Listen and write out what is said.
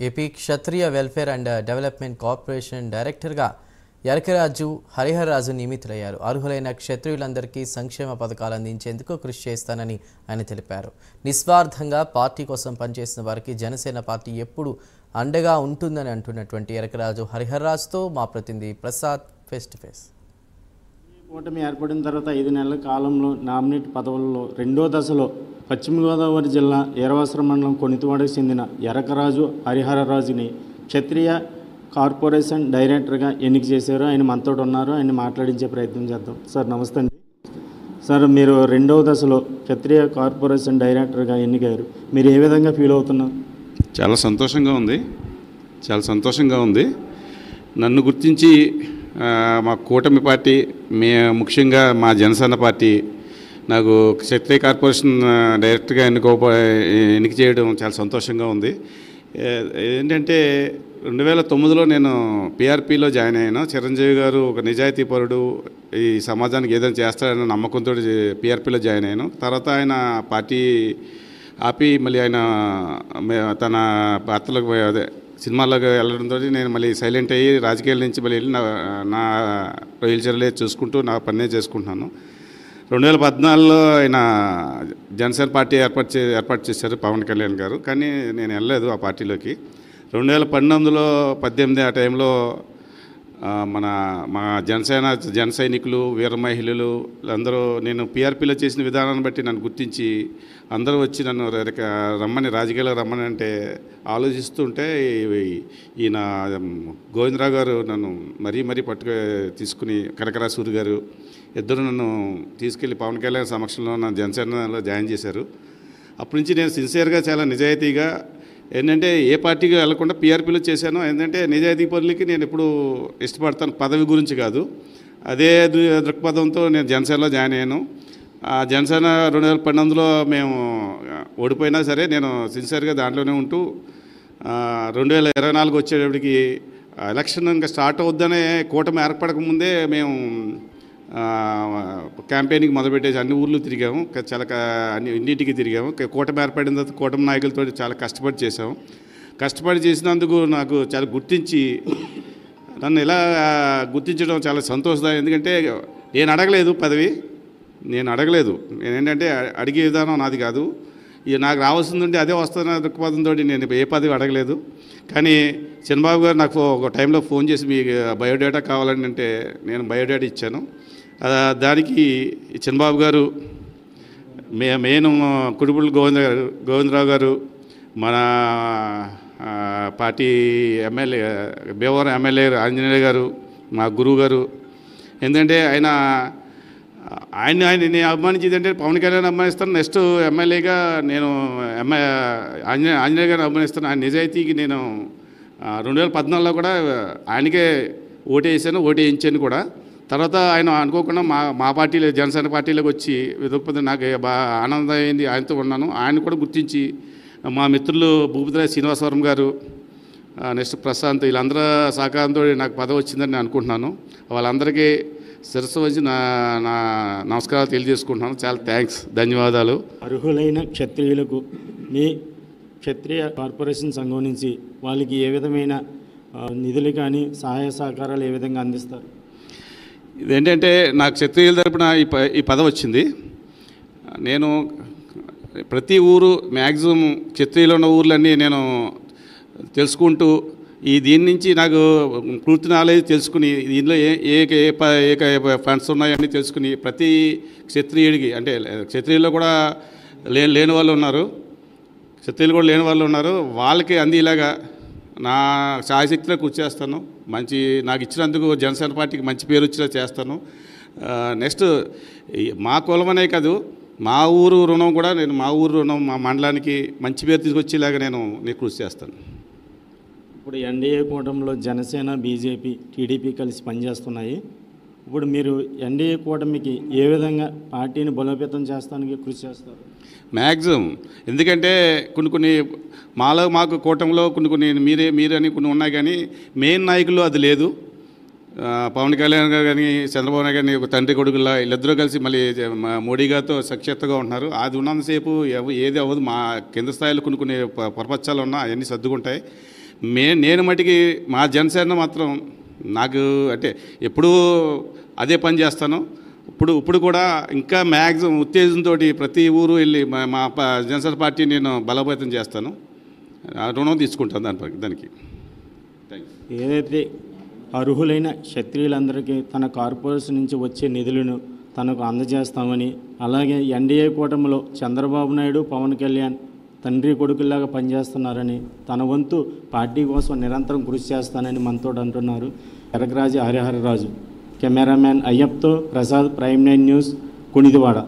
AP Kshatriya welfare and development corporation డైరెక్టర్గా ఎరకరాజు హరిహరరాజు నియమితులయ్యారు. అర్హులైన క్షత్రియులందరికీ సంక్షేమ పథకాలు అందించేందుకు కృషి చేస్తానని ఆయన తెలిపారు. నిస్వార్థంగా పార్టీ కోసం పనిచేసిన వారికి జనసేన పార్టీ ఎప్పుడు అండగా ఉంటుందని అంటున్నటువంటి ఎరకరాజు హరిహరరాజుతో మా ప్రతినిధి ప్రసాద్ ఫేస్ టు ఫేస్. కూటమి ఏర్పడిన తర్వాత 5 నెలల కాలంలో నామినేట్ పదవుల్లో రెండో దశలో పశ్చిమ గోదావరి జిల్లా ఏరవాసర మండలం కొనితివాడకు చెందిన ఎరకరాజు హరిహరరాజుని క్షత్రియ కార్పొరేషన్ డైరెక్టర్గా ఎన్నిక చేశారు. ఆయన మనతో ఉన్నారు, ఆయన మాట్లాడించే ప్రయత్నం చేద్దాం. సార్ నమస్తే అండి. సార్ మీరు రెండవ దశలో క్షత్రియ కార్పొరేషన్ డైరెక్టర్గా ఎన్నికయ్యారు. మీరు ఏ విధంగా ఫీల్ అవుతున్నారు? చాలా సంతోషంగా ఉంది. నన్ను గుర్తించి మా కూటమి పార్టీ ముఖ్యంగా మా జనసేన పార్టీ నాకు క్షత్రియ కార్పొరేషన్ డైరెక్టర్గా ఎన్నిక చేయడం చాలా సంతోషంగా ఉంది. ఏంటంటే 2009లో నేను పిఆర్పిలో జాయిన్ అయ్యాను. చిరంజీవి గారు ఒక నిజాయితీపరుడు, ఈ సమాజానికి ఏదైనా చేస్తాడన్న నమ్మకంతో పిఆర్పిలో జాయిన్ అయ్యాను. తర్వాత ఆయన పార్టీ ఆపి మళ్ళీ ఆయన తన పాత్రలకు అదే సినిమాల్లోకి వెళ్ళడంతో నేను మళ్ళీ సైలెంట్ అయ్యి రాజకీయాల నుంచి మళ్ళీ వెళ్ళి నా ప్రయోజనాలే చూసుకుంటూ నా పనే చేసుకుంటున్నాను. 2014లో ఆయన జనసేన పార్టీ ఏర్పాటు చేశారు పవన్ కళ్యాణ్ గారు, కానీ నేను వెళ్ళలేదు ఆ పార్టీలోకి. 2019లో 18 ఆ టైంలో మా జన సైనికులు, వీర మహిళలు అందరూ నేను పిఆర్పిలో చేసిన విధానాన్ని బట్టి నన్ను గుర్తించి అందరూ వచ్చి నన్ను రాజకీయాల్లో రమ్మని అంటే ఆలోచిస్తుంటే ఈయన గోవిందరావు గారు నన్ను మరీ తీసుకుని కనకరాజు గారు ఇద్దరు నన్ను తీసుకెళ్ళి పవన్ కళ్యాణ్ సమక్షంలో నా జనసేనలో జాయిన్ చేశారు. అప్పటి నుంచి నేను సిన్సియర్గా చాలా నిజాయితీగా ఏంటంటే ఏ పార్టీకి వెళ్లకుండా పిఆర్పిలో చేశాను. ఏంటంటే నిజాయితీ పనులకి నేను ఎప్పుడు ఇష్టపడతాను, పదవి గురించి కాదు. అదే దృక్పథంతో నేను జనసేనలో జాయిన్ అయ్యాను. ఆ జనసేన 2012లో మేము ఓడిపోయినా సరే నేను సిన్సియర్గా దాంట్లోనే ఉంటూ 2024 వచ్చేటప్పటికి ఎలక్షన్ ఇంకా స్టార్ట్ అవుద్దనే కూటమి ఏర్పడకముందే మేము క్యాంపెయినింగ్ మొదలుపెట్టేసి అన్ని ఊర్లు తిరిగాము, చాలా అన్నింటికి తిరిగాము. కూటమి ఏర్పడిన తర్వాత కూటమి నాయకులతో చాలా కష్టపడి చేసినందుకు నాకు చాలా గుర్తించి నన్ను ఇలా గుర్తించడం చాలా సంతోషదాయం. ఎందుకంటే నేను అడగలేదు పదవి, నేనేంటంటే అడిగే విధానం నాది కాదు. నాకు రావాల్సిందంటే అదే వస్తున్న దృక్పథంతో నేను ఏ పదవి అడగలేదు. కానీ చంద్రబాబు గారు నాకు ఒక టైంలో ఫోన్ చేసి మీ బయోడేటా కావాలని అంటే నేను బయోడేటా ఇచ్చాను. దానికి చంద్రబాబు గారు మెయిన్ కుడుపుల గోవిందరావు గారు మన party MLA Bhimavaram MLA Anjaneya గారు మా గురువు గారు. ఎందుకంటే ఆయన నేను అభిమానించేది అంటే పవన్ కళ్యాణ్ అభిమానిస్తాను, నెక్స్ట్ ఎమ్మెల్యేగా నేను ఆంజనేయ గారిని అభిమానిస్తాను. ఆయన నిజాయితీకి నేను 2014లో కూడా ఆయనకే ఓటేయించాను కూడా. తర్వాత ఆయన అనుకోకుండా మా పార్టీలో జనసేన పార్టీలోకి వచ్చి వెతుకపోతే నాకు బాగా ఆనందం అయింది. ఆయనతో ఉన్నాను. ఆయన కూడా గుర్తించి మా మిత్రులు భూపతిరాజు శ్రీనివాసవరం గారు, నెక్స్ట్ ప్రశాంత్, వీళ్ళందరూ సహకారంతో నాకు పదవి వచ్చిందని నేను అనుకుంటున్నాను. వాళ్ళందరికీ శిరస్సు వచ్చి నా నమస్కారాలు తెలియజేసుకుంటున్నాను. చాలా థ్యాంక్స్, ధన్యవాదాలు. అర్హులైన క్షత్రియులకు మీ క్షత్రియ కార్పొరేషన్ సంఘం నుంచి వాళ్ళకి ఏ విధమైన నిధులు కానీ సహాయ సహకారాలు ఏ విధంగా అందిస్తారు? ఇదేంటంటే నాకు క్షత్రియుల తరపున ఈ పదవి వచ్చింది. నేను ప్రతి ఊరు మ్యాక్సిమం క్షత్రియులు ఉన్న ఊర్లన్నీ నేను తెలుసుకుంటూ దీని నుంచి నాకు పూర్తి నాలెడ్జ్ తెలుసుకుని దీనిలో ఏ ఫండ్స్ ఉన్నాయని తెలుసుకుని ప్రతి క్షత్రియుడికి, అంటే క్షత్రియుల్లో కూడా లేని వాళ్ళు ఉన్నారు, క్షత్రియులు కూడా లేని వాళ్ళు ఉన్నారు, వాళ్ళకి అందేలాగా నా శాయశక్తిలో కృషి చేస్తాను. నాకు ఇచ్చినందుకు జనసేన పార్టీకి మంచి పేరు వచ్చేలా చేస్తాను. నెక్స్ట్ మా కులమనే కాదు, మా ఊరు రుణం కూడా మా మండలానికి మంచి పేరు తీసుకొచ్చేలాగా నేను కృషి చేస్తాను. ఇప్పుడు ఎన్డీఏ కూటమిలో జనసేన, బీజేపీ, టీడీపీ కలిసి పనిచేస్తున్నాయి. ఇప్పుడు మీరు ఎన్డీఏ కూటమికి ఏ విధంగా పార్టీని బలోపేతం చేస్తానికి కృషి చేస్తారు? మ్యాక్సిమం. ఎందుకంటే కొన్ని మాకు కూటమిలో కొన్ని మీరని కొన్ని ఉన్నాయి, కానీ మెయిన్ నాయకులు అది లేదు. పవన్ కళ్యాణ్ గారు కానీ చంద్రబాబు నాయుడు గారిని ఒక తండ్రి కొడుకులా వీళ్ళిద్దరూ కలిసి మళ్ళీ మోడీ గారితో సఖ్యతగా ఉంటున్నారు. అది ఉన్నంతసేపు ఏది అవ్వదు. మా కింద స్థాయిలో కొన్ని పొరపచ్చాలు ఉన్నా అవన్నీ సర్దుకుంటాయి. నేను మటుకి మా జనసేన మాత్రం నాకు అంటే ఎప్పుడూ అదే పని చేస్తాను. ఇప్పుడు కూడా ఇంకా మ్యాక్సిమం ఉత్తేజంతో ప్రతి ఊరు వెళ్ళి మా జనసేన పార్టీ నేను బలోపేతం చేస్తాను, రుణం తీసుకుంటాను దానికి. ఏదైతే అర్హులైన క్షత్రియులందరికీ తన కార్పొరేషన్ నుంచి వచ్చే నిధులను తనకు అందజేస్తామని, అలాగే ఎన్డీఏ కూటమిలో చంద్రబాబు నాయుడు, పవన్ కళ్యాణ్ తండ్రి కొడుకుల్లాగా పనిచేస్తున్నారని, తన వంతు పార్టీ కోసం నిరంతరం కృషి చేస్తానని మనతో అంటున్నారు ఎరకరాజు హరిహరరాజు. కెమెరామ్యాన్ అయ్యప్తో ప్రసాద్, ప్రైమ్ 9 న్యూస్, కునిదివాడ.